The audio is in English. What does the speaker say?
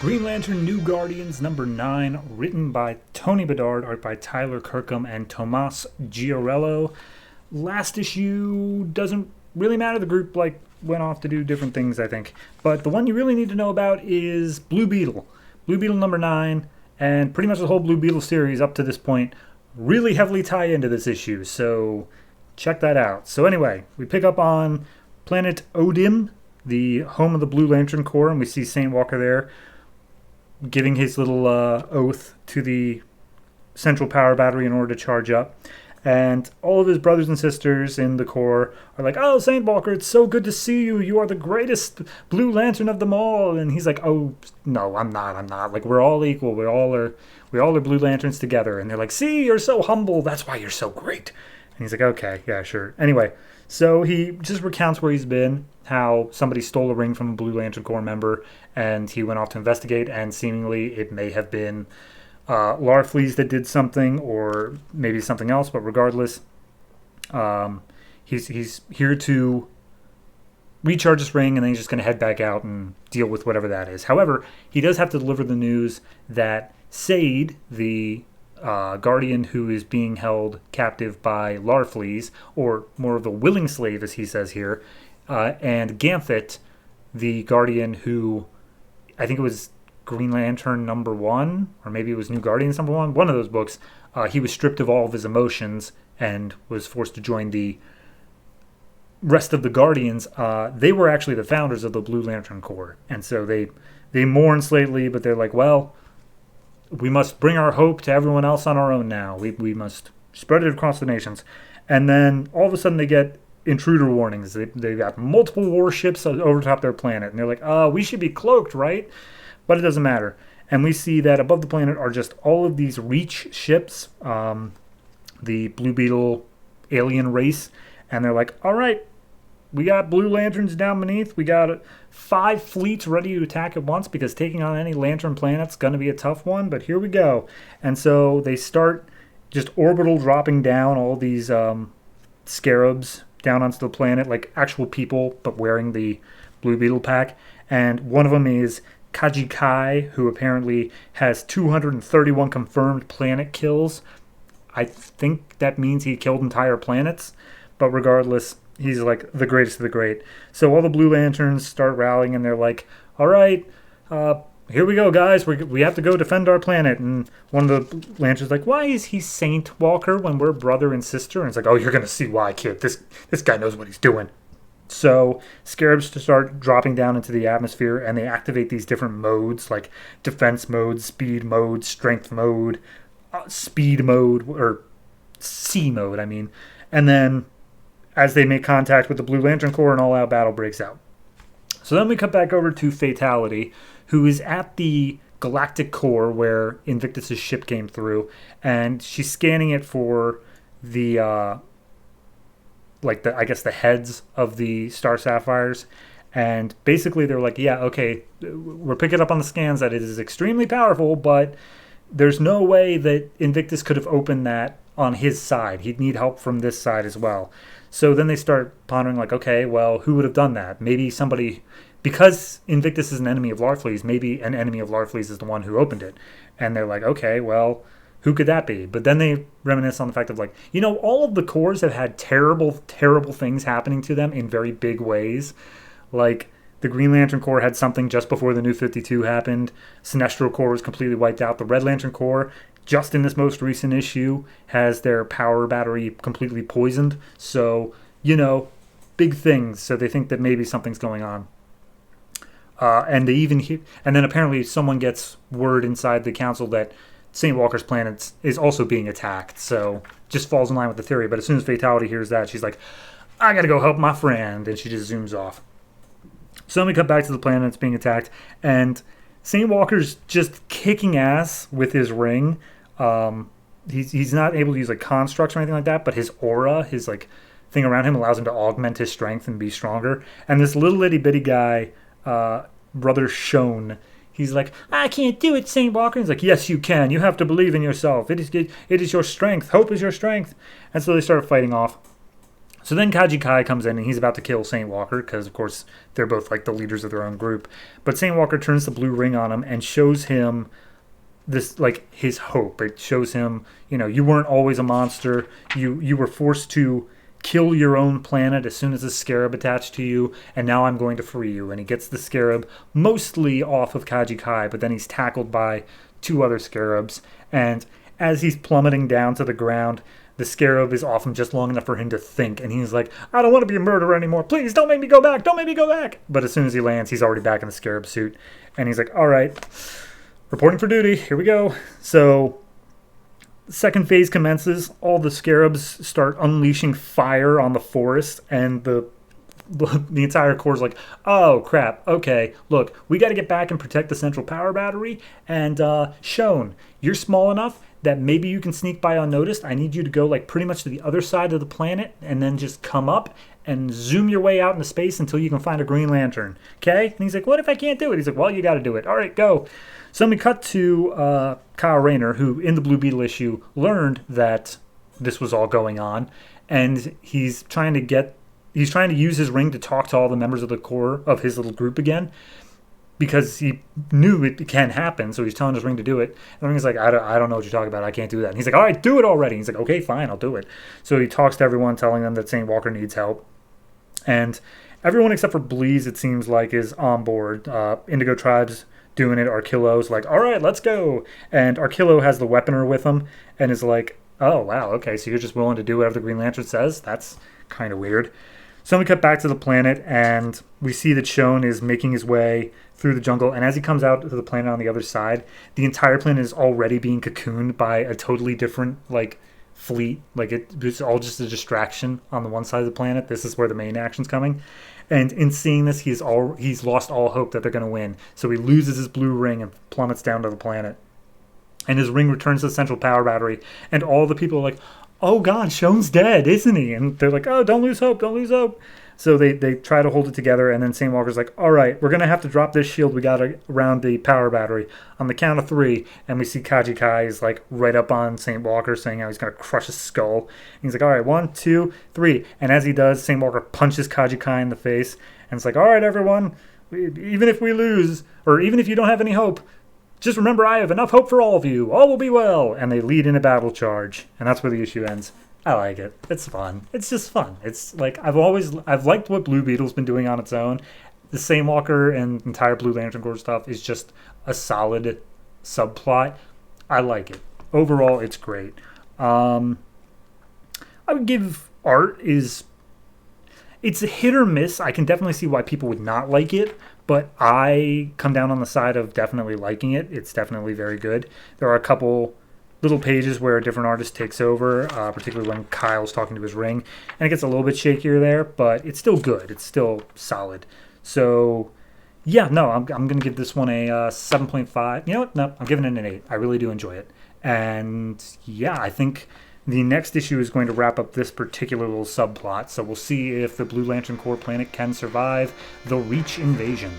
Green Lantern New Guardians number 9, written by Tony Bedard, art by Tyler Kirkham and Tomas Giorello. Last issue doesn't really matter. The group went off to do different things, I think. But the one you really need to know about is Blue Beetle. Blue Beetle number 9, and pretty much the whole Blue Beetle series up to this point really heavily tie into this issue, so check that out. So anyway, we pick up on planet Odim, the home of the Blue Lantern Corps, and we see Saint Walker there giving his little oath to the central power battery in order to charge up. And all of his brothers and sisters in the Corps are like, "Oh, Saint Walker, it's so good to see you. You are the greatest Blue Lantern of them all." And he's like, "Oh, no, I'm not. Like, we're all equal. We all are Blue Lanterns together." And they're like, "See, you're so humble. That's why you're so great." And he's like, "Okay, yeah, sure." Anyway, so he just recounts where he's been, how somebody stole a ring from a Blue Lantern Corps member, and he went off to investigate, and seemingly it may have been Larfleeze that did something, or maybe something else, but regardless, he's here to recharge his ring, and then he's just going to head back out and deal with whatever that is. However, he does have to deliver the news that Sade, the Guardian who is being held captive by Larfleeze, or more of a willing slave, as he says here, and Ganthet, the Guardian who, I think it was Green Lantern number 1, or maybe it was New Guardians number 1, one of those books, he was stripped of all of his emotions and was forced to join the rest of the Guardians. They were actually the founders of the Blue Lantern Corps, and so they mourn slightly, but they're like, well, we must bring our hope to everyone else on our own now. We must spread it across the nations. And then all of a sudden they get intruder warnings. They got multiple warships over top their planet, and they're like, we should be cloaked, right? But it doesn't matter. And we see that above the planet are just all of these Reach ships, the Blue Beetle alien race, and they're like, all right, we got Blue Lanterns down beneath. We got 5 fleets ready to attack at once, because taking on any Lantern planet's going to be a tough one, but here we go. And so they start just orbital dropping down all these scarabs down onto the planet, like actual people, but wearing the Blue Beetle pack. And one of them is Kaji Kai, who apparently has 231 confirmed planet kills. I think that means he killed entire planets, but regardless, he's like the greatest of the great. So all the Blue Lanterns start rallying, and they're like, all right, here we go, guys. We have to go defend our planet. And one of the Lanterns like, why is he Saint Walker when we're brother and sister? And it's like, oh, you're going to see why, kid. This guy knows what he's doing. So scarabs start dropping down into the atmosphere, and they activate these different modes, like defense mode, speed mode, strength mode, speed mode, or C mode, I mean. And then as they make contact with the Blue Lantern Corps, an all-out battle breaks out. So then we cut back over to Fatality, who is at the Galactic Core where Invictus's ship came through, and she's scanning it for the the heads of the Star Sapphires. And basically they're like, yeah, okay, we're picking up on the scans that it is extremely powerful, but there's no way that Invictus could have opened that on his side. He'd need help from this side as well. So then they start pondering, like, okay, well, who would have done that? Maybe somebody, because Invictus is an enemy of Larfleeze, maybe an enemy of Larfleeze is the one who opened it. And they're like, okay, well, who could that be? But then they reminisce on the fact of, like, all of the cores have had terrible, terrible things happening to them in very big ways. Like, the Green Lantern Corps had something just before the New 52 happened. Sinestro Corps was completely wiped out. The Red Lantern Corps, just in this most recent issue, has their power battery completely poisoned. So, big things. So they think that maybe something's going on. And then apparently someone gets word inside the council that St. Walker's planet is also being attacked. So just falls in line with the theory. But as soon as Fatality hears that, she's like, I gotta go help my friend. And she just zooms off. So then we cut back to the planet that's being attacked, and St. Walker's just kicking ass with his ring. He's not able to use like constructs or anything like that, but his aura, his like thing around him, allows him to augment his strength and be stronger. And this little itty bitty guy, Brother Shone, he's like, I can't do it, St. Walker. He's like, yes, you can. You have to believe in yourself. It is your strength. Hope is your strength. And so they start fighting off. So then Kaji Kai comes in and he's about to kill Saint Walker because, of course, they're both like the leaders of their own group. But Saint Walker turns the blue ring on him and shows him this, like, his hope. It shows him, you weren't always a monster. You were forced to kill your own planet as soon as a scarab attached to you, and now I'm going to free you. And he gets the scarab mostly off of Kaji Kai, but then he's tackled by 2 other scarabs. And as he's plummeting down to the ground, the scarab is off him just long enough for him to think, and he's like, I don't want to be a murderer anymore. Please, don't make me go back. Don't make me go back. But as soon as he lands, he's already back in the scarab suit. And he's like, all right, reporting for duty. Here we go. So second phase commences. All the scarabs start unleashing fire on the forest, and the entire Corps is like, oh crap, okay, look, we got to get back and protect the central power battery. And Shone, you're small enough that maybe you can sneak by unnoticed. I need you to go like pretty much to the other side of the planet and then just come up and zoom your way out into space until you can find a Green Lantern. Okay? And he's like, what if I can't do it? He's like, well, you got to do it. All right, go. So then we cut to Kyle Rayner, who in the Blue Beetle issue learned that this was all going on, and he's trying to use his ring to talk to all the members of the Corps of his little group again, because he knew it can happen. So he's telling his ring to do it. And the ring's like, I don't know what you're talking about. I can't do that. And he's like, all right, do it already. He's like, okay, fine, I'll do it. So he talks to everyone, telling them that St. Walker needs help. And everyone except for Bleeze, it seems like, is on board. Indigo Tribe's doing it. Arkillo's like, all right, let's go. And Arkillo has the weaponer with him and is like, oh, wow, okay, so you're just willing to do whatever the Green Lantern says? That's kind of weird. So we cut back to the planet, and we see that Shone is making his way through the jungle. And as he comes out to the planet on the other side, the entire planet is already being cocooned by a totally different, fleet. It's all just a distraction on the one side of the planet. This is where the main action's coming. And in seeing this, he's lost all hope that they're going to win. So he loses his blue ring and plummets down to the planet. And his ring returns to the central power battery. And all the people are like, oh God, Shone's dead, isn't he? And they're like, oh, don't lose hope, don't lose hope. So they try to hold it together, and then St. Walker's like, all right, we're going to have to drop this shield we got around the power battery on the count of 3. And we see Kaji Kai is right up on St. Walker, saying how he's going to crush his skull. And he's like, all right, 1, 2, 3. And as he does, St. Walker punches Kaji Kai in the face. And it's like, all right, everyone, even if we lose, or even if you don't have any hope, just remember, I have enough hope for all of you. All will be well. And they lead in a battle charge. And that's where the issue ends. I like it. It's fun. It's just fun. It's like, I've liked what Blue Beetle's been doing on its own. The St. Walker and entire Blue Lantern Corps stuff is just a solid subplot. I like it. Overall, it's great. I would give it's a hit or miss. I can definitely see why people would not like it, but I come down on the side of definitely liking it. It's definitely very good. There are a couple little pages where a different artist takes over, particularly when Kyle's talking to his ring, and it gets a little bit shakier there, but it's still good. It's still solid. So, yeah, no, I'm going to give this one a 7.5. You know what? No, I'm giving it an 8. I really do enjoy it. And, yeah, I think the next issue is going to wrap up this particular little subplot, so we'll see if the Blue Lantern Corps planet can survive the Reach invasion.